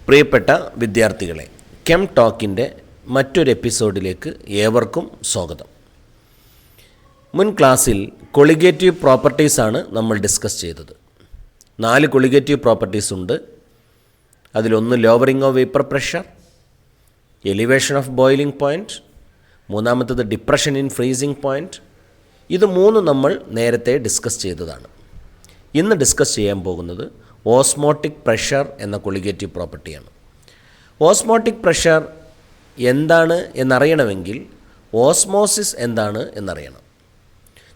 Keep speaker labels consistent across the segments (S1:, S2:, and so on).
S1: പ്രിയപ്പെട്ട വിദ്യാർത്ഥികളെ, കെം ടോക്കിൻ്റെ മറ്റൊരു എപ്പിസോഡിലേക്ക് ഏവർക്കും സ്വാഗതം. മുൻ ക്ലാസ്സിൽ കൊളിഗേറ്റീവ് പ്രോപ്പർട്ടീസാണ് നമ്മൾ ഡിസ്കസ് ചെയ്തത്. 4 കൊളിഗേറ്റീവ് പ്രോപ്പർട്ടീസ് ഉണ്ട്. അതിലൊന്ന് lowering of vapour pressure, elevation of boiling point, മൂന്നാമത്തത് ഡിപ്രഷൻ ഇൻ ഫ്രീസിംഗ് പോയിൻറ്റ്. ഇത് 3 നമ്മൾ നേരത്തെ ഡിസ്കസ് ചെയ്തതാണ്. ഇന്ന് ഡിസ്കസ് ചെയ്യാൻ പോകുന്നത് ഓസ്മോട്ടിക് പ്രഷർ എന്ന കൊളിഗേറ്റീവ് പ്രോപ്പർട്ടിയാണ്. ഓസ്മോട്ടിക് പ്രഷർ എന്താണ് എന്നറിയണമെങ്കിൽ ഓസ്മോസിസ് എന്താണ് എന്നറിയണം.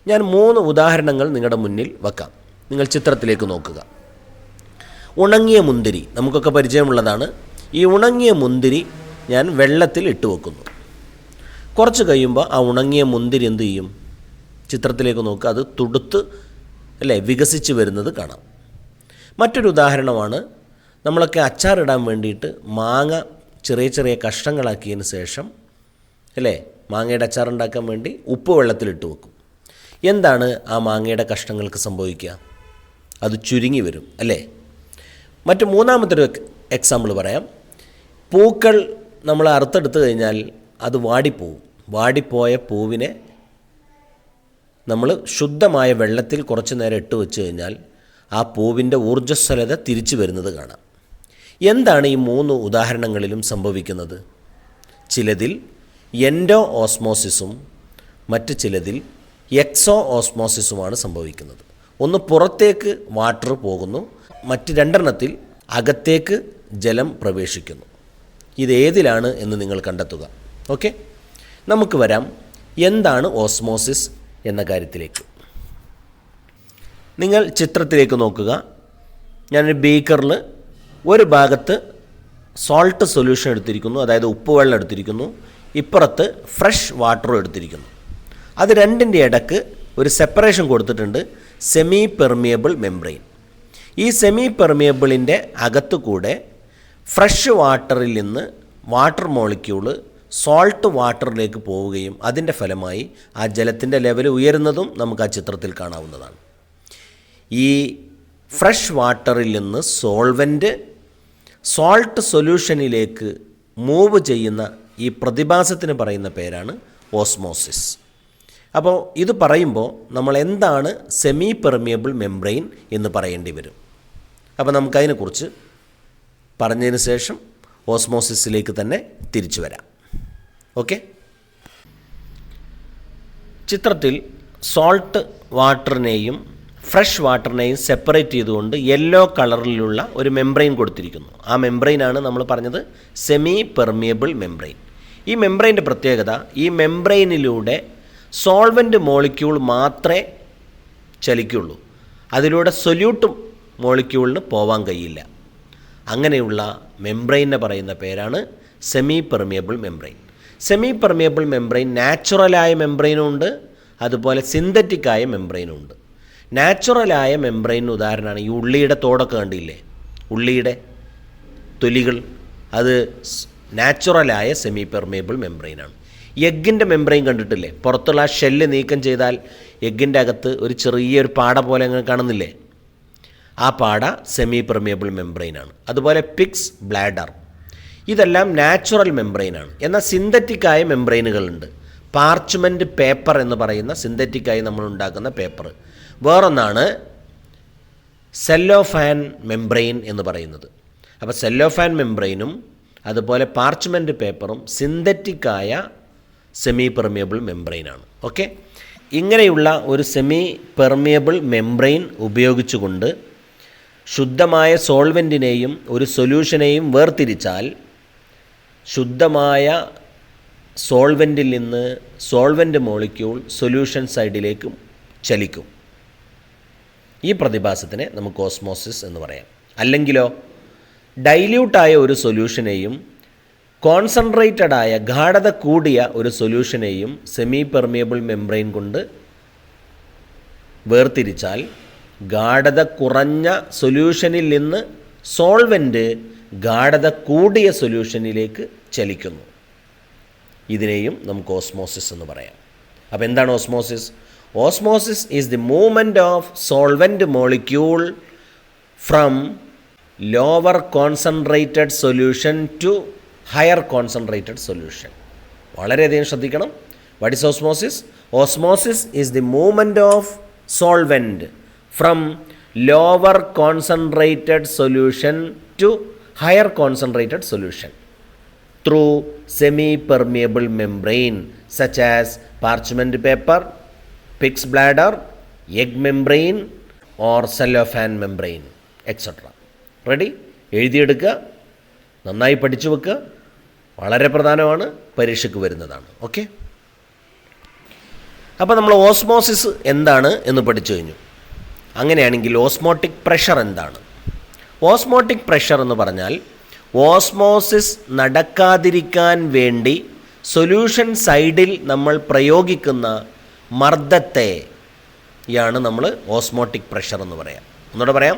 S1: ഞാൻ 3 ഉദാഹരണങ്ങൾ നിങ്ങളുടെ മുന്നിൽ വെക്കാം. നിങ്ങൾ ചിത്രത്തിലേക്ക് നോക്കുക. ഉണങ്ങിയ മുന്തിരി നമുക്കൊക്കെ പരിചയമുള്ളതാണ്. ഈ ഉണങ്ങിയ മുന്തിരി ഞാൻ വെള്ളത്തിൽ ഇട്ട് വെക്കുന്നു. കുറച്ച് കഴിയുമ്പോൾ ആ ഉണങ്ങിയ മുന്തിരി എന്ത് ചെയ്യും? ചിത്രത്തിലേക്ക് നോക്കുക, അത് തുടുത്ത് വികസിച്ച് വരുന്നത് കാണാം. മറ്റൊരു ഉദാഹരണമാണ്, നമ്മളൊക്കെ അച്ചാറിടാൻ വേണ്ടിയിട്ട് മാങ്ങ ചെറിയ ചെറിയ കഷ്ണങ്ങളാക്കിയതിന് ശേഷം മാങ്ങയുടെ അച്ചാറുണ്ടാക്കാൻ വേണ്ടി ഉപ്പ് വെള്ളത്തിലിട്ട് വെക്കും. എന്താണ് ആ മാങ്ങയുടെ കഷ്ണങ്ങൾക്ക് സംഭവിക്കുക? അത് ചുരുങ്ങി വരും അല്ലേ? മറ്റ് മൂന്നാമത്തൊരു എക്സാമ്പിൾ പറയാം. പൂക്കൾ നമ്മൾ അറുത്തെടുത്ത് കഴിഞ്ഞാൽ അത് വാടിപ്പോവും. വാടിപ്പോയ പൂവിനെ നമ്മൾ ശുദ്ധമായ വെള്ളത്തിൽ കുറച്ച് നേരം ഇട്ട് വെച്ച് കഴിഞ്ഞാൽ ആ പൂവിൻ്റെ ഊർജ്ജസ്വലത തിരിച്ചു വരുന്നത് കാണാം. എന്താണ് ഈ 3 ഉദാഹരണങ്ങളിലും സംഭവിക്കുന്നത്? ചിലതിൽ എൻഡോ ഓസ്മോസിസും മറ്റ് ചിലതിൽ എക്സോ ഓസ്മോസിസുമാണ് സംഭവിക്കുന്നത്. ഒന്ന് പുറത്തേക്ക് വാട്ടർ പോകുന്നു, മറ്റ് 2 അകത്തേക്ക് ജലം പ്രവേശിക്കുന്നു. ഇതേതിലാണ് എന്ന് നിങ്ങൾ കണ്ടെത്തുക. ഓക്കെ, നമുക്ക് വരാം എന്താണ് ഓസ്മോസിസ് എന്ന കാര്യത്തിലേക്ക്. നിങ്ങൾ ചിത്രത്തിലേക്ക് നോക്കുക. ഞാനൊരു ബീക്കറിൽ ഒരു ഭാഗത്ത് സോൾട്ട് സൊല്യൂഷൻ എടുത്തിരിക്കുന്നു, അതായത് ഉപ്പുവെള്ളം എടുത്തിരിക്കുന്നു. ഇപ്പുറത്ത് ഫ്രഷ് വാട്ടറും എടുത്തിരിക്കുന്നു. അത് രണ്ടിൻ്റെ ഇടയ്ക്ക് ഒരു സെപ്പറേഷൻ കൊടുത്തിട്ടുണ്ട്, സെമി പെർമിയബിൾ മെംബ്രെയിൻ. ഈ സെമി പെർമിയബിളിൻ്റെ അകത്തു കൂടെ ഫ്രഷ് വാട്ടറിൽ നിന്ന് വാട്ടർ മോളിക്യൂള് സോൾട്ട് വാട്ടറിലേക്ക് പോവുകയും അതിൻ്റെ ഫലമായി ആ ജലത്തിൻ്റെ ലെവൽ ഉയരുന്നതും നമുക്ക് ആ ചിത്രത്തിൽ കാണാവുന്നതാണ്. ഈ ഫ്രഷ് വാട്ടറിൽ നിന്ന് സോൾട്ട് സൊല്യൂഷനിലേക്ക് മൂവ് ചെയ്യുന്ന ഈ പ്രതിഭാസത്തിന് പറയുന്ന പേരാണ് ഓസ്മോസിസ്. അപ്പോൾ ഇത് പറയുമ്പോൾ നമ്മൾ എന്താണ് സെമി പെർമിയബിൾ മെംബ്രെയിൻ എന്ന് പറയേണ്ടി വരും. അപ്പോൾ നമുക്കതിനെക്കുറിച്ച് പറഞ്ഞതിന് ശേഷം ഓസ്മോസിസിലേക്ക് തന്നെ തിരിച്ചു വരാം. ഓക്കെ, ചിത്രത്തിൽ സോൾട്ട് വാട്ടറിനെയും ഫ്രഷ് വാട്ടറിനെയും സെപ്പറേറ്റ് ചെയ്തുകൊണ്ട് യെല്ലോ കളറിലുള്ള ഒരു മെംബ്രെയിൻ കൊടുത്തിരിക്കുന്നു. ആ മെംബ്രെയിനാണ് നമ്മൾ പറഞ്ഞത് സെമി പെർമിയബിൾ മെംബ്രെയിൻ. ഈ മെംബ്രെയിൻ്റെ പ്രത്യേകത, ഈ മെംബ്രെയിനിലൂടെ സോൾവെൻ്റ് മോളിക്യൂൾ മാത്രമേ ചലിക്കുള്ളൂ. അതിലൂടെ സൊല്യൂട്ട് മോളിക്യൂളിന് പോവാൻ കഴിയില്ല. അങ്ങനെയുള്ള മെംബ്രെയിനെ പറയുന്ന പേരാണ് semi permeable membrane. Semi permeable membrane നാച്ചുറലായ മെംബ്രെയിനും ഉണ്ട്, അതുപോലെ സിന്തറ്റിക്കായ മെംബ്രെയിനും ഉണ്ട്. നാച്ചുറലായ മെംബ്രെയിൻ ഉദാഹരണമാണ് ഈ ഉള്ളിയുടെ തോടൊക്കെ കണ്ടില്ലേ, ഉള്ളിയുടെ തൊലികൾ, അത് നാച്ചുറലായ സെമി പെർമിയബിൾ മെംബ്രെയിനാണ്. എഗ്ഗിൻ്റെ മെംബ്രെയിൻ കണ്ടിട്ടില്ലേ? പുറത്തുള്ള ഷെല്ല് നീക്കം ചെയ്താൽ എഗ്ഗിൻ്റെ അകത്ത് ഒരു ചെറിയൊരു പാട പോലെ അങ്ങനെ കാണുന്നില്ലേ? ആ പാട സെമി പെർമിയബിൾ മെംബ്രെയിനാണ്. അതുപോലെ പിഗ്സ് ബ്ലാഡർ, ഇതെല്ലാം നാച്ചുറൽ മെംബ്രെയിനാണ്. എന്നാൽ സിന്തറ്റിക്കായ മെംബ്രെയിനുകളുണ്ട്. പാർച്ച്മെൻറ്റ് പേപ്പർ എന്ന് പറയുന്ന സിന്തറ്റിക്കായി നമ്മൾ ഉണ്ടാക്കുന്ന പേപ്പർ. വേറൊന്നാണ് സെല്ലോഫാൻ മെംബ്രെയിൻ എന്ന് പറയുന്നത്. അപ്പോൾ സെല്ലോഫാൻ മെംബ്രെയിനും അതുപോലെ പാർച്ച്മെൻറ്റ് പേപ്പറും സിന്തറ്റിക്കായ സെമി പെർമിയബിൾ മെംബ്രെയിനാണ്. ഓക്കെ, ഇങ്ങനെയുള്ള ഒരു സെമി പെർമിയബിൾ മെംബ്രെയിൻ ഉപയോഗിച്ചുകൊണ്ട് ശുദ്ധമായ സോൾവെൻറ്റിനെയും ഒരു സൊല്യൂഷനെയും വേർതിരിച്ചാൽ ശുദ്ധമായ സോൾവെൻറ്റിൽ നിന്ന് സോൾവെൻ്റ് മോളിക്യൂൾ സൊല്യൂഷൻ സൈഡിലേക്ക് ചലിക്കും. ഈ പ്രതിഭാസത്തിനെ നമുക്ക് ഓസ്മോസിസ് എന്ന് പറയാം. അല്ലെങ്കിലോ ഡൈല്യൂട്ടായ ഒരു സൊല്യൂഷനെയും കോൺസെൻട്രേറ്റഡായ ഗാഢത കൂടിയ ഒരു സൊല്യൂഷനെയും സെമി പെർമിയബിൾ മെംബ്രെയിൻ കൊണ്ട് വേർതിരിച്ചാൽ ഗാഢത കുറഞ്ഞ സൊല്യൂഷനിൽ നിന്ന് സോൾവെൻ്റ് ഗാഢത കൂടിയ സൊല്യൂഷനിലേക്ക് ചലിക്കുന്നു. ഇതിനെയും നമുക്ക് ഓസ്മോസിസ് എന്ന് പറയാം. അപ്പോൾ എന്താണ് osmosis? Osmosis is the movement of solvent molecule from lower concentrated solution to higher concentrated solution. വളരെയധികം ശ്രദ്ധിക്കണം. What is osmosis? Osmosis is the movement of solvent from lower concentrated solution to higher concentrated solution through semi-permeable membrane such as parchment paper, pig's bladder, egg membrane or cellophane membrane etc. Ready? എഴുതിയെടുക്കുക, നന്നായി പഠിച്ചു വെക്കുക. വളരെ പ്രധാനമാണ്, പരീക്ഷയ്ക്ക് വരുന്നതാണ്. Okay, അപ്പോൾ നമ്മൾ ഓസ്മോസിസ് എന്താണ് എന്ന് പഠിച്ചു കഴിഞ്ഞു. അങ്ങനെയാണെങ്കിൽ ഓസ്മോട്ടിക് പ്രഷർ എന്താണ്? ഓസ്മോട്ടിക് പ്രഷർ എന്ന് പറഞ്ഞാൽ ഓസ്മോസിസ് നടക്കാതിരിക്കാൻ വേണ്ടി സൊല്യൂഷൻ സൈഡിൽ നമ്മൾ പ്രയോഗിക്കുന്ന മർദ്ദത്തെയാണ് നമ്മൾ ഓസ്മോട്ടിക് പ്രഷർ എന്ന് പറയാം. ഒന്നുകൂടെ പറയാം.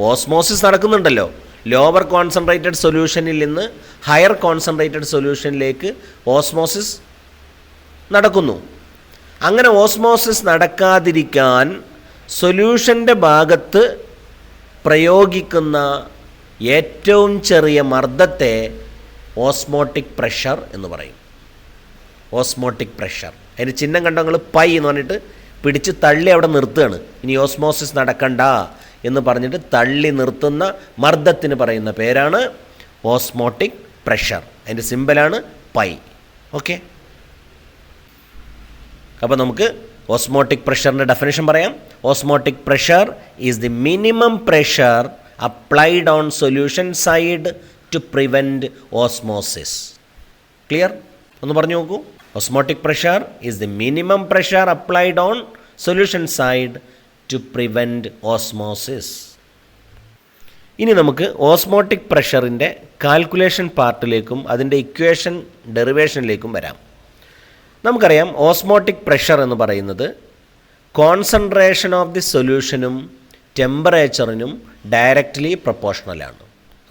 S1: ഓസ്മോസിസ് നടക്കുന്നുണ്ടല്ലോ, ലോവർ കോൺസെൻട്രേറ്റഡ് സൊല്യൂഷനിൽ നിന്ന് ഹയർ കോൺസെൻട്രേറ്റഡ് സൊല്യൂഷനിലേക്ക് ഓസ്മോസിസ് നടക്കുന്നു. അങ്ങനെ ഓസ്മോസിസ് നടക്കാതിരിക്കാൻ സൊല്യൂഷൻ്റെ ഭാഗത്ത് പ്രയോഗിക്കുന്ന ഏറ്റവും ചെറിയ മർദ്ദത്തെ ഓസ്മോട്ടിക് പ്രഷർ എന്ന് പറയും. ഓസ്മോട്ടിക് പ്രഷർ, അതിന് ചിഹ്നം കണ്ടോ നിങ്ങൾ? പൈ എന്ന് പറഞ്ഞിട്ട് പിടിച്ച് തള്ളി അവിടെ നിർത്തുകയാണ്. ഇനി ഓസ്മോസിസ് നടക്കണ്ട എന്ന് പറഞ്ഞിട്ട് തള്ളി നിർത്തുന്ന മർദ്ദത്തിന് പറയുന്ന പേരാണ് ഓസ്മോട്ടിക് പ്രഷർ. അതിൻ്റെ സിമ്പലാണ് പൈ. ഓക്കെ, അപ്പോൾ നമുക്ക് ഓസ്മോട്ടിക് പ്രഷറിൻ്റെ ഡെഫിനേഷൻ പറയാം. Osmotic pressure is the minimum pressure applied on solution side to prevent osmosis. Clear? ഒന്ന് പറഞ്ഞു നോക്കൂ. Osmotic pressure is the minimum pressure applied on solution side to prevent osmosis. ഇനി നമുക്ക് osmotic പ്രഷറിൻ്റെ calculation പാർട്ടിലേക്കും അതിൻ്റെ equation ഡെറിവേഷനിലേക്കും വരാം. നമുക്കറിയാം osmotic pressure എന്ന് പറയുന്നത് കോൺസെൻട്രേഷൻ ഓഫ് ദി സൊല്യൂഷനും ടെമ്പറേച്ചറിനും ഡയറക്റ്റ്ലി പ്രൊപ്പോർഷണലാണ്.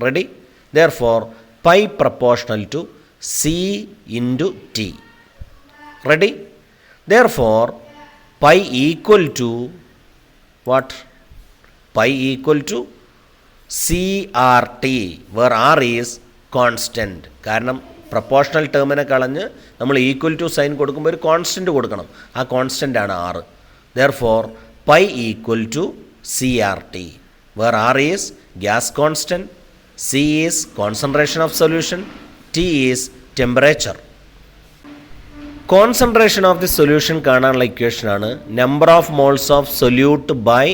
S1: Ready? Therefore pi proportional to c into t. Ready? Therefore pi equal to what? Pi equal to c r t, where r is constant. കാരണം proportional ടേമിനെ കളഞ്ഞ് നമ്മൾ equal to sign കൊടുക്കുമ്പോൾ ഒരു constant കൊടുക്കണം. ആ കോൺസ്റ്റൻ്റ് ആണ് r. Therefore pi equal to c r t, where r is gas constant, c is concentration of solution, t is temperature. Concentration of the solution കാണാനുള്ള ഇക്വേഷനാണ് number of moles of solute by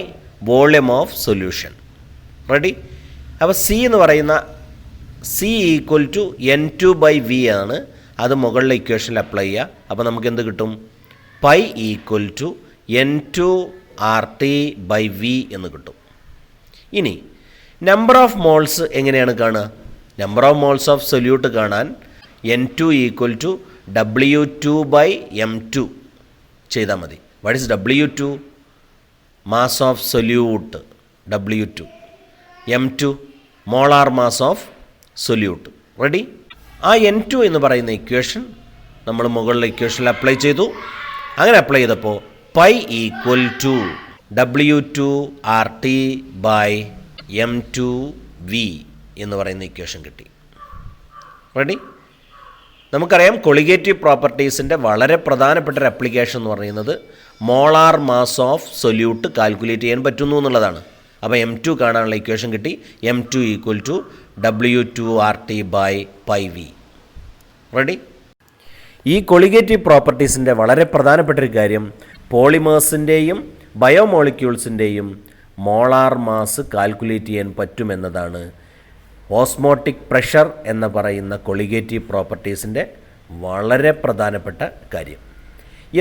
S1: volume of solution. Ready? അപ്പോൾ c എന്ന് പറയുന്ന c equal to N2 by v ആണ്. അത് മുകളിലെ ഇക്വേഷനിൽ apply ചെയ്യുക. അപ്പോൾ നമുക്ക് എന്ത് കിട്ടും? Pi equal to N2 RT by v എന്ന് കിട്ടും. ഇനി നമ്പർ ഓഫ് മോൾസ് എങ്ങനെയാണ് കാണുക? Number of moles of solute കാണാൻ N2 equal to W2 by M2 ചെയ്താൽ മതി. What is W2? Mass of solute W2. M2 molar mass of solute. Ready? ആ N2 എന്ന് പറയുന്ന ഇക്വേഷൻ നമ്മൾ മുകളിലെ ഇക്വേഷനിൽ അപ്ലൈ ചെയ്തു. അങ്ങനെ അപ്ലൈ ചെയ്തപ്പോൾ pi equal to W2 RT by M2 V എന്ന് പറയുന്ന ഇക്വേഷൻ കിട്ടി. റെഡി? നമുക്കറിയാം കൊളിഗേറ്റീവ് പ്രോപ്പർട്ടീസിൻ്റെ വളരെ പ്രധാനപ്പെട്ട ഒരു ആപ്ലിക്കേഷൻ എന്ന് പറയുന്നത് molar mass of solute calculate ചെയ്യാൻ പറ്റുന്നു എന്നുള്ളതാണ്. അപ്പോൾ M2 കാണാനുള്ള ഇക്വേഷൻ കിട്ടി. M2 equal to W2 RT by pi v. Ready? ഈ കൊളിഗേറ്റീവ് പ്രോപ്പർട്ടീസിൻ്റെ വളരെ പ്രധാനപ്പെട്ട ഒരു കാര്യം പോളിമേഴ്സിൻ്റെയും ബയോമോളിക്യൂൾസിൻ്റെയും മോളാർ മാസ് കാൽക്കുലേറ്റ് ചെയ്യാൻ പറ്റുമെന്നതാണ് ഓസ്മോട്ടിക് പ്രഷർ എന്ന് പറയുന്ന കൊളിഗേറ്റീവ് പ്രോപ്പർട്ടീസിൻ്റെ വളരെ പ്രധാനപ്പെട്ട കാര്യം.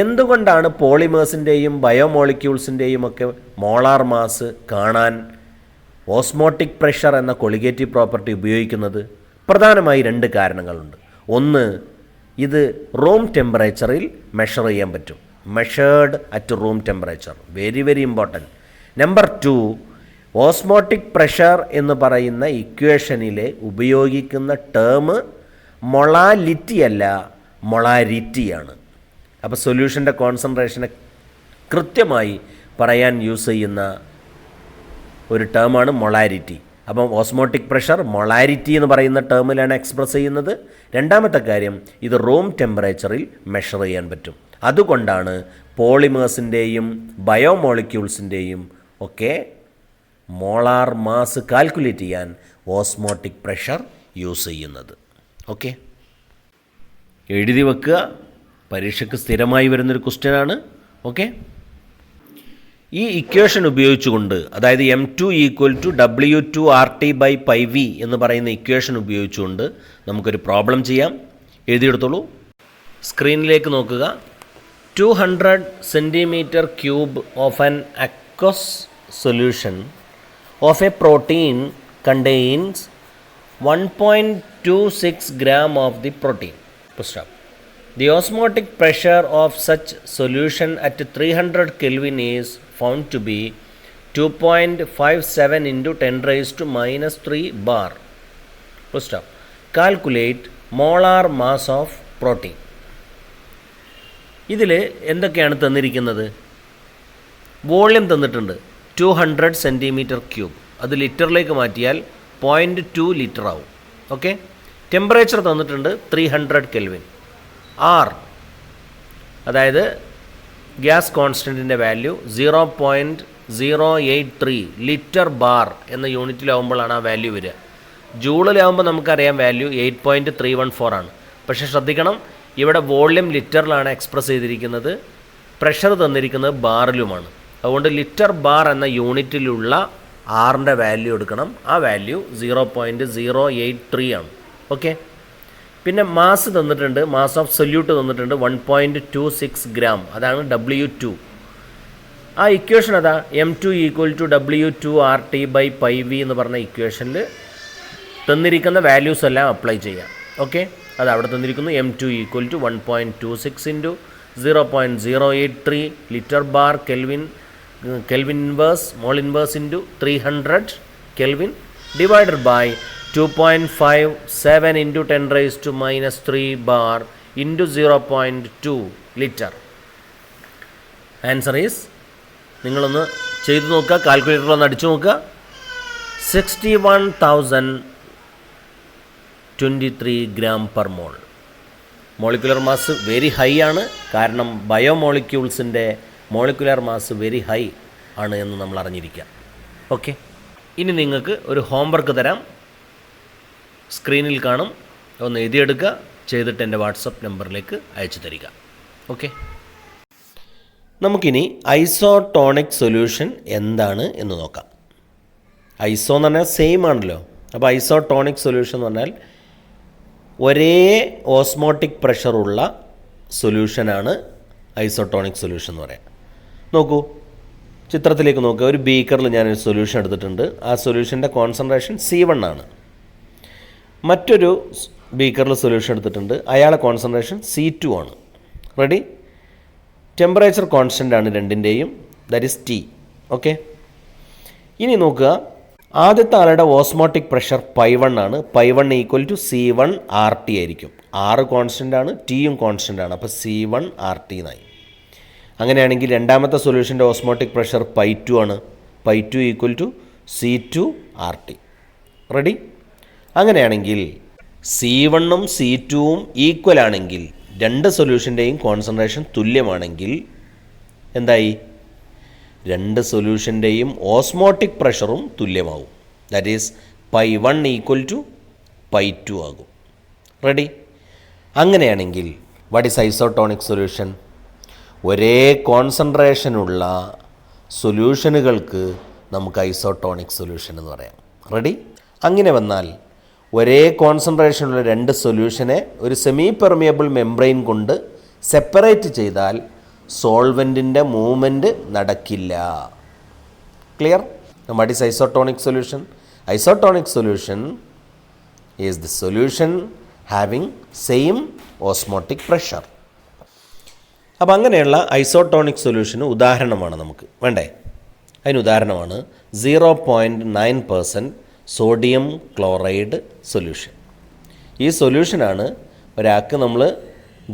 S1: എന്തുകൊണ്ടാണ് പോളിമേഴ്സിൻ്റെയും ബയോമോളിക്യൂൾസിൻ്റെയും ഒക്കെ മോളാർ മാസ് കാണാൻ ഓസ്മോട്ടിക് പ്രഷർ എന്ന കൊളിഗേറ്റീവ് പ്രോപ്പർട്ടി ഉപയോഗിക്കുന്നത്? പ്രധാനമായി രണ്ട് കാരണങ്ങളുണ്ട്. ഒന്ന്, ഇത് റൂം ടെമ്പറേച്ചറിൽ മെഷർ ചെയ്യാൻ പറ്റും. Measured at room temperature, very very important. Number 2, osmotic pressure എന്ന് പറയുന്ന ഇക്വേഷനിൽ ഉപയോഗിക്കുന്ന ടേം മൊളാലിറ്റി അല്ല, മൊളാരിറ്റിയാണ്. അപ്പോൾ സൊല്യൂഷൻ്റെ കോൺസെൻട്രേഷനെ കൃത്യമായി പറയാൻ യൂസ് ചെയ്യുന്ന ഒരു ടേമാണ് മൊളാരിറ്റി. അപ്പം ഓസ്മോട്ടിക് പ്രഷർ മൊളാരിറ്റി എന്ന് പറയുന്ന ടേമിലാണ് എക്സ്പ്രസ് ചെയ്യുന്നത്. രണ്ടാമത്തെ കാര്യം, ഇത് റൂം ടെമ്പറേച്ചറിൽ മെഷർ ചെയ്യാൻ പറ്റും. അതുകൊണ്ടാണ് പോളിമേഴ്സിൻ്റെയും ബയോമോളിക്യൂൾസിൻ്റെയും ഒക്കെ മോളാർ മാസ് കാൽക്കുലേറ്റ് ചെയ്യാൻ ഓസ്മോട്ടിക് പ്രഷർ യൂസ് ചെയ്യുന്നത്. ഓക്കെ, എഴുതി വെക്കുക. പരീക്ഷയ്ക്ക് സ്ഥിരമായി വരുന്നൊരു ക്വസ്റ്റ്യനാണ്. ഓക്കെ, ഈ ഇക്വേഷൻ ഉപയോഗിച്ചുകൊണ്ട്, അതായത് M2 = W2 RT/πV എന്ന് പറയുന്ന ഇക്വേഷൻ ഉപയോഗിച്ചുകൊണ്ട് നമുക്കൊരു പ്രോബ്ലം ചെയ്യാം. എഴുതിയെടുത്തോളൂ. സ്ക്രീനിലേക്ക് നോക്കുക. 200 cm³ of an aqueous solution of a protein contains 1.26 gram of the protein. Stop. The osmotic pressure of such solution at 300 Kelvin is found to be 2.57 into 10⁻³ bar. Stop. Calculate molar mass of protein. ഇതിൽ എന്തൊക്കെയാണ് തന്നിരിക്കുന്നത്? Volume തന്നിട്ടുണ്ട് 200 cm³. അത് ലിറ്ററിലേക്ക് മാറ്റിയാൽ 0.2 litre ആവും. Okay, temperature തന്നിട്ടുണ്ട് 300 kelvin. R, അതായത് gas കോൺസ്റ്റൻറ്റിൻ്റെ value 0.083 litre bar എന്ന യൂണിറ്റിലാവുമ്പോഴാണ് ആ വാല്യൂ വരിക. ജൂളിലാവുമ്പോൾ നമുക്കറിയാം വാല്യൂ 8.314 ആണ്. പക്ഷേ ശ്രദ്ധിക്കണം, ഇവിടെ വോള്യം ലിറ്ററിലാണ് എക്സ്പ്രസ് ചെയ്തിരിക്കുന്നത്, പ്രഷർ തന്നിരിക്കുന്നത് ബാറിലുമാണ്. അതുകൊണ്ട് ലിറ്റർ ബാർ എന്ന യൂണിറ്റിലുള്ള ആറിൻ്റെ വാല്യൂ എടുക്കണം. ആ വാല്യൂ 0.083 ആണ്. ഓക്കെ, പിന്നെ മാസ് തന്നിട്ടുണ്ട്, മാസ് ഓഫ് സൊല്യൂട്ട് തന്നിട്ടുണ്ട് 1.26 ഗ്രാം, അതാണ് W2. ആ ഇക്വേഷൻ അതാ M2 = W2 RT/πV എന്ന് പറഞ്ഞ ഇക്വേഷനിൽ തന്നിരിക്കുന്ന വാല്യൂസ് എല്ലാം അപ്ലൈ ചെയ്യാം. ഓക്കെ, അത് അവിടെ തന്നിരിക്കുന്നു. M2 = 1.26 into 0.083 litre bar Kelvin inverse, mole inverse into 300 Kelvin divided by 2.57 into 10⁻³ bar into 0.2 liter. Answer is, നിങ്ങളൊന്ന് ചെയ്തു നോക്കുക, കാൽക്കുലേറ്ററിലൊന്ന് അടിച്ചു നോക്കുക. 61,023 gram per mole. Molecular mass very high ആണ്, കാരണം ബയോമോളിക്യൂൾസിൻ്റെ മോളിക്കുലർ മാസ് വെരി ഹൈ ആണ് എന്ന് നമ്മൾ അറിഞ്ഞിരിക്കുക. ഓക്കെ, ഇനി നിങ്ങൾക്ക് ഒരു ഹോംവർക്ക് തരാം. സ്ക്രീനിൽ കാണും, ഒന്ന് എഴുതിയെടുക്കുക, ചെയ്തിട്ട് എൻ്റെ വാട്സപ്പ് നമ്പറിലേക്ക് അയച്ചു തരിക. ഓക്കെ, നമുക്കിനി ഐസോട്ടോണിക് സൊല്യൂഷൻ എന്താണ് എന്ന് നോക്കാം. ഐസോ എന്ന് പറഞ്ഞാൽ സെയിം ആണല്ലോ. അപ്പോൾ ഐസോട്ടോണിക് സൊല്യൂഷൻ എന്ന് പറഞ്ഞാൽ ഒരേ ഓസ്മോട്ടിക് പ്രഷറുള്ള സൊല്യൂഷനാണ് ഐസോട്ടോണിക് സൊല്യൂഷൻ എന്ന് പറയാം. നോക്കൂ, ചിത്രത്തിലേക്ക് നോക്കുക. ഒരു ബീക്കറിൽ ഞാനൊരു സൊല്യൂഷൻ എടുത്തിട്ടുണ്ട്. ആ സൊല്യൂഷൻ്റെ കോൺസെൻട്രേഷൻ C1 ആണ്. മറ്റൊരു ബീക്കറിൽ സൊല്യൂഷൻ എടുത്തിട്ടുണ്ട്, അയാളെ കോൺസെൻട്രേഷൻ C2 ആണ്. റെഡി? ടെമ്പറേച്ചർ കോൺസ്റ്റൻ്റ് ആണ് രണ്ടിൻ്റെയും, ദാറ്റ് ഈസ് T. ഓക്കെ, ഇനി നോക്കുക, ആദ്യത്തെ ആളുടെ ഓസ്മോട്ടിക് പ്രഷർ π1 ആണ്. π1 = C1 RT ആയിരിക്കും. R കോൺസ്റ്റൻ്റ് ആണ്, Tയും കോൺസ്റ്റൻ്റ് ആണ്. അപ്പോൾ C1 RT എന്നായി. അങ്ങനെയാണെങ്കിൽ രണ്ടാമത്തെ സൊല്യൂഷൻ്റെ ഓസ്മോട്ടിക് പ്രഷർ π2 ആണ്. π2 = C2 RT. റെഡി? അങ്ങനെയാണെങ്കിൽ C1ഉം C2ഉം ഈക്വൽ ആണെങ്കിൽ, രണ്ട് സൊല്യൂഷൻ്റെയും കോൺസെൻട്രേഷൻ തുല്യമാണെങ്കിൽ എന്തായി? രണ്ട് സൊല്യൂഷൻ്റെയും ഓസ്മോട്ടിക് പ്രഷറും തുല്യമാവും. ദാറ്റ് ഈസ് π1 = π2 ആകും. റെഡി? അങ്ങനെയാണെങ്കിൽ വാട്ട് ഈസ് ഐസോട്ടോണിക് സൊല്യൂഷൻ? ഒരേ കോൺസെൻട്രേഷനുള്ള സൊല്യൂഷനുകൾക്ക് നമുക്ക് ഐസോട്ടോണിക് സൊല്യൂഷൻ എന്ന് പറയാം. റെഡി? അങ്ങനെ വന്നാൽ ഒരേ കോൺസെൻട്രേഷനുള്ള രണ്ട് സൊല്യൂഷനെ ഒരു സെമി പെർമിയബിൾ മെംബ്രെയിൻ കൊണ്ട് സെപ്പറേറ്റ് ചെയ്താൽ സോൾവെൻറ്റിൻ്റെ മൂവ്മെൻറ്റ് നടക്കില്ല. Clear? What is isotonic solution? Isotonic solution is the solution having same osmotic pressure. അപ്പോൾ അങ്ങനെയുള്ള ഐസോട്ടോണിക് സൊല്യൂഷന് ഉദാഹരണമാണ് നമുക്ക് വേണ്ടേ? അതിന് ഉദാഹരണമാണ് 0.9% സോഡിയം ക്ലോറൈഡ് സൊല്യൂഷൻ. ഈ സൊല്യൂഷനാണ് ഒരാൾക്ക് നമ്മൾ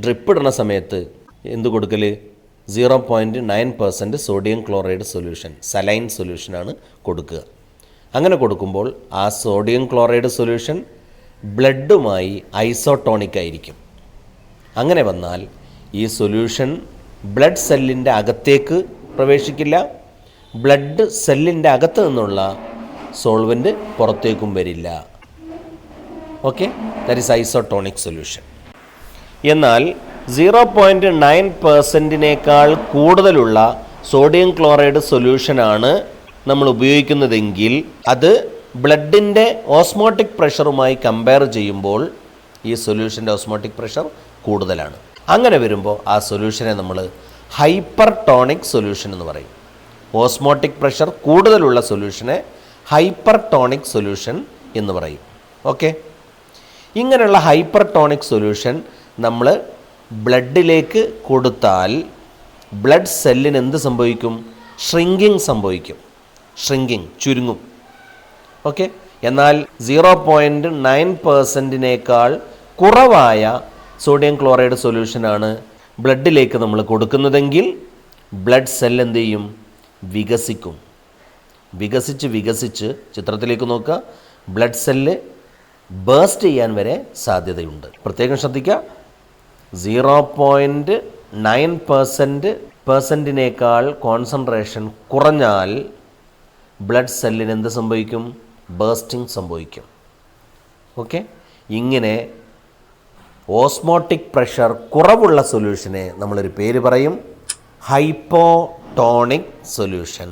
S1: ഡ്രിപ്പ് ഇടുന്ന സമയത്ത് എന്ത് കൊടുക്കൽ? 0.9% സോഡിയം ക്ലോറൈഡ് സൊല്യൂഷൻ, സലൈൻ സൊല്യൂഷനാണ് കൊടുക്കുക. അങ്ങനെ കൊടുക്കുമ്പോൾ ആ സോഡിയം ക്ലോറൈഡ് സൊല്യൂഷൻ ബ്ലഡുമായി ഐസോട്ടോണിക് ആയിരിക്കും. അങ്ങനെ വന്നാൽ ഈ സൊല്യൂഷൻ ബ്ലഡ് സെല്ലിൻ്റെ അകത്തേക്ക് പ്രവേശിക്കില്ല, ബ്ലഡ് സെല്ലിൻ്റെ അകത്ത് നിന്നുള്ള സോൾവെൻറ്റ് പുറത്തേക്കും വരില്ല. Okay, that is isotonic solution. എന്നാൽ 0.9% കൂടുതലുള്ള സോഡിയം ക്ലോറൈഡ് സൊല്യൂഷനാണ് നമ്മൾ ഉപയോഗിക്കുന്നതെങ്കിൽ അത് ബ്ലഡിൻ്റെ ഓസ്മോട്ടിക് പ്രഷറുമായി കമ്പയർ ചെയ്യുമ്പോൾ ഈ സൊല്യൂഷൻ്റെ ഓസ്മോട്ടിക് പ്രഷർ കൂടുതലാണ്. അങ്ങനെ വരുമ്പോൾ ആ സൊല്യൂഷനെ നമ്മൾ ഹൈപ്പർ ടോണിക് സൊല്യൂഷൻ എന്ന് പറയും. ഓസ്മോട്ടിക് പ്രഷർ കൂടുതലുള്ള സൊല്യൂഷനെ ഹൈപ്പർ ടോണിക് സൊല്യൂഷൻ എന്ന് പറയും. ഓക്കെ, ഇങ്ങനെയുള്ള ഹൈപ്പർ ടോണിക് സൊല്യൂഷൻ നമ്മൾ ബ്ലഡിലേക്ക് കൊടുത്താൽ ബ്ലഡ് സെല്ലിന് എന്ത് സംഭവിക്കും? ഷ്രിങ്കിങ് സംഭവിക്കും, ചുരുങ്ങും. ഓക്കെ, എന്നാൽ 0.9%-നേക്കാൾ കുറവായ സോഡിയം ക്ലോറൈഡ് സൊല്യൂഷനാണ് ബ്ലഡിലേക്ക് നമ്മൾ കൊടുക്കുന്നതെങ്കിൽ ബ്ലഡ് സെൽ എന്ത് ചെയ്യും? വികസിക്കും. വികസിച്ച് ചിത്രത്തിലേക്ക് നോക്കുക, ബ്ലഡ് സെല്ല് ബേസ്റ്റ് ചെയ്യാൻ വരെ സാധ്യതയുണ്ട്. പ്രത്യേകം ശ്രദ്ധിക്കുക, 0.9%-നേക്കാൾ കോൺസെൻട്രേഷൻ കുറഞ്ഞാൽ ബ്ലഡ് സെല്ലിന് എന്ത് സംഭവിക്കും? ബേസ്റ്റിംഗ് സംഭവിക്കും. ഓക്കെ, ഇങ്ങനെ ഓസ്മോട്ടിക് പ്രഷർ കുറവുള്ള സൊല്യൂഷനെ നമ്മളൊരു പേര് പറയും hypotonic solution.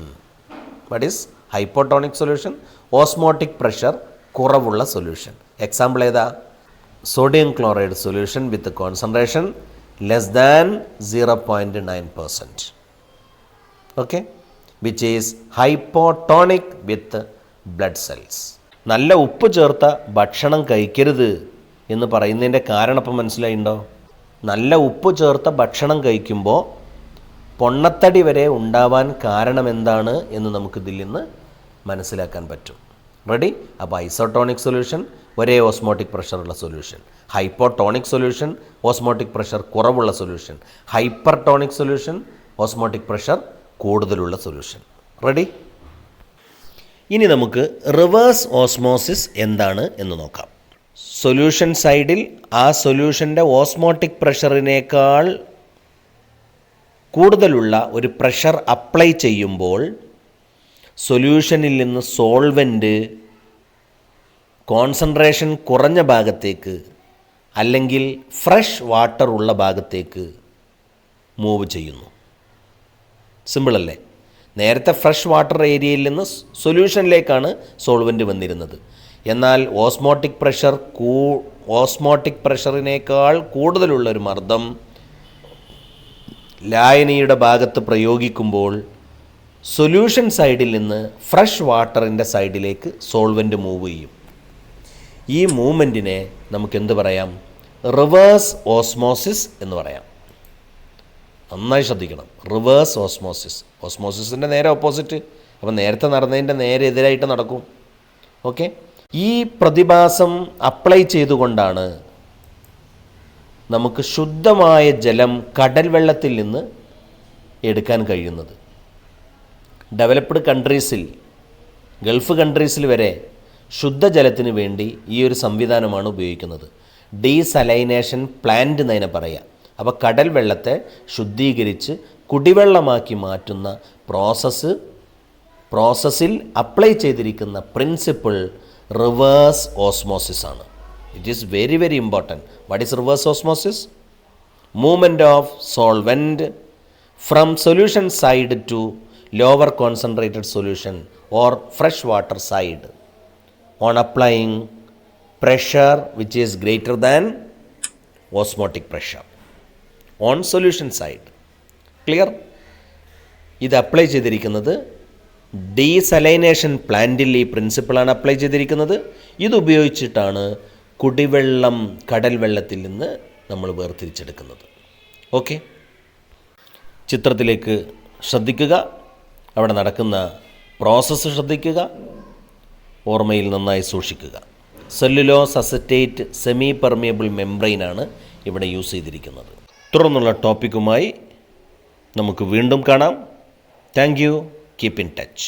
S1: What is hypotonic solution? Osmotic pressure കുറവുള്ള സൊല്യൂഷൻ. എക്സാമ്പിൾ ഏതാ? Sodium chloride solution with concentration less than 0.9%. Okay, which is hypotonic with blood cells. നല്ല ഉപ്പ് ചേർത്ത ഭക്ഷണം കഴിക്കരുത് എന്ന് പറയുന്നതിൻ്റെ കാരണം ഇപ്പം മനസ്സിലായിണ്ടോ? നല്ല ഉപ്പ് ചേർത്ത ഭക്ഷണം കഴിക്കുമ്പോൾ പൊണ്ണത്തടി വരെ ഉണ്ടാവാൻ കാരണം എന്താണ് എന്ന് നമുക്കിതിൽ നിന്ന് മനസ്സിലാക്കാൻ പറ്റും. റെഡി? അപ്പോൾ ഐസോട്ടോണിക് സൊല്യൂഷൻ ഒരേ ഓസ്മോട്ടിക് പ്രഷറുള്ള solution, hypotonic solution osmotic pressure കുറവുള്ള solution, hypertonic solution osmotic pressure കൂടുതലുള്ള സൊല്യൂഷൻ. റെഡി? ഇനി നമുക്ക് റിവേഴ്സ് ഓസ്മോസിസ് എന്താണ് എന്ന് നോക്കാം. സൊല്യൂഷൻ സൈഡിൽ ആ സൊല്യൂഷൻ്റെ ഓസ്മോട്ടിക് പ്രഷറിനേക്കാൾ കൂടുതലുള്ള ഒരു പ്രഷർ അപ്ലൈ ചെയ്യുമ്പോൾ സൊല്യൂഷനിൽ നിന്ന് സോൾവെൻറ്റ് കോൺസെൻട്രേഷൻ കുറഞ്ഞ ഭാഗത്തേക്ക് അല്ലെങ്കിൽ ഫ്രഷ് വാട്ടർ ഉള്ള ഭാഗത്തേക്ക് മൂവ് ചെയ്യുന്നു. സിമ്പിളല്ലേ? നേരത്തെ ഫ്രഷ് വാട്ടർ ഏരിയയിൽ നിന്ന് സൊല്യൂഷനിലേക്കാണ് സോൾവെൻറ്റ് വന്നിരുന്നത്. എന്നാൽ ഓസ്മോട്ടിക് പ്രഷറിനേക്കാൾ കൂടുതലുള്ള ഒരു മർദ്ദം ലായനിയുടെ ഭാഗത്ത് പ്രയോഗിക്കുമ്പോൾ സൊല്യൂഷൻ സൈഡിൽ നിന്ന് ഫ്രഷ് വാട്ടറിൻ്റെ സൈഡിലേക്ക് സോൾവെൻറ്റ് മൂവ് ചെയ്യും. ഈ മൂവ്മെൻറ്റിനെ നമുക്കെന്ത് പറയാം? റിവേഴ്സ് ഓസ്മോസിസ് എന്ന് പറയാം. നന്നായി ശ്രദ്ധിക്കണം, റിവേഴ്സ് ഓസ്മോസിസ്. ഓസ്മോസിസിൻ്റെ നേരെ ഓപ്പോസിറ്റ്. അപ്പം നേരത്തെ നടന്നതിൻ്റെ നേരെ എതിരായിട്ട് നടക്കും. ഓക്കെ, ഈ പ്രതിഭാസം അപ്ലൈ ചെയ്തുകൊണ്ടാണ് നമുക്ക് ശുദ്ധമായ ജലം കടൽ വെള്ളത്തിൽ നിന്ന് എടുക്കാൻ കഴിയുന്നത്. ഡെവലപ്ഡ് കൺട്രീസിൽ, ഗൾഫ് കൺട്രീസിൽ വരെ ശുദ്ധജലത്തിന് വേണ്ടി ഈ ഒരു സംവിധാനമാണ് ഉപയോഗിക്കുന്നത്. ഡീസലൈനേഷൻ പ്ലാന്റ് എന്നതിനെ പറയാം. അപ്പോൾ കടൽ വെള്ളത്തെ ശുദ്ധീകരിച്ച് കുടിവെള്ളമാക്കി മാറ്റുന്ന പ്രോസസ്സിൽ അപ്ലൈ ചെയ്തിരിക്കുന്ന പ്രിൻസിപ്പിൾ റിവേഴ്സ് ഓസ്മോസിസ് ആണ്. It is very very important. What is reverse osmosis? Movement of solvent from solution side to lower concentrated solution or fresh water side on applying pressure which is greater than osmotic pressure on solution side. Clear? ഇത് apply ചെയ്തിരിക്കുന്നത് desalination പ്ലാന്റിൽ ഈ പ്രിൻസിപ്പിളാണ് apply ചെയ്തിരിക്കുന്നത്. ഇതുപയോഗിച്ചിട്ടാണ് കുടിവെള്ളം കടൽ വെള്ളത്തിൽ നിന്ന് നമ്മൾ വേർതിരിച്ചെടുക്കുന്നത്. ഓക്കെ, ചിത്രത്തിലേക്ക് ശ്രദ്ധിക്കുക, അവിടെ നടക്കുന്ന പ്രോസസ്സ് ശ്രദ്ധിക്കുക, ഓർമ്മയിൽ നന്നായി സൂക്ഷിക്കുക. സെല്ലുലോസ് അസറ്റേറ്റ് സെമി പെർമിയബിൾ മെംബ്രെയിനാണ് ഇവിടെ യൂസ് ചെയ്തിരിക്കുന്നത്. തുടർന്നുള്ള ടോപ്പിക്കുമായി നമുക്ക് വീണ്ടും കാണാം. Thank you. Keep in touch.